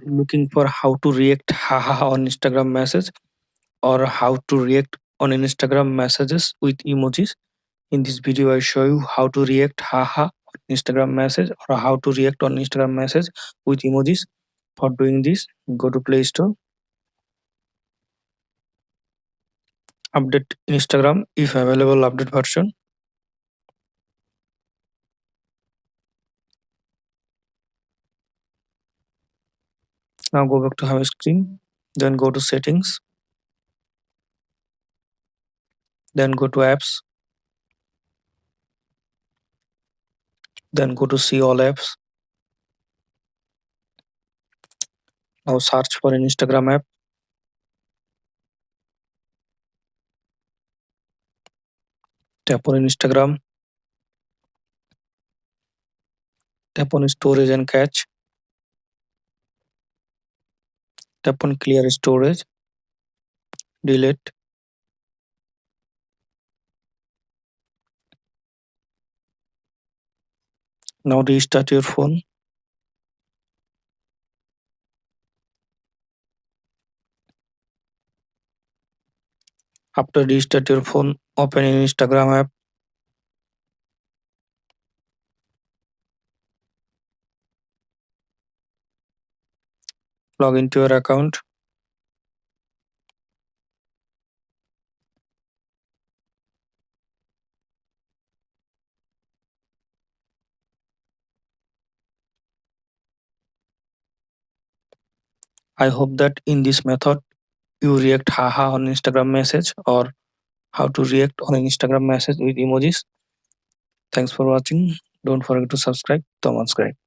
looking for how to react haha on Instagram message or how to react on Instagram messages with emojis. In this video, I show you how to react haha on Instagram message or how to react on Instagram message with emojis. For doing this, go to Play Store, update Instagram if available update version. Now go back to home screen, then go to settings, then go to apps, then go to see all apps. Now search for an Instagram app, tap on Instagram, tap on storage and cache, tap on clear storage, delete. Now restart your phone. After restart your phone, open an Instagram app. Log into your account. I hope that in this method you react haha on Instagram message or how to react on an Instagram message with emojis. Thanks for watching. Don't forget to subscribe. Subscribe.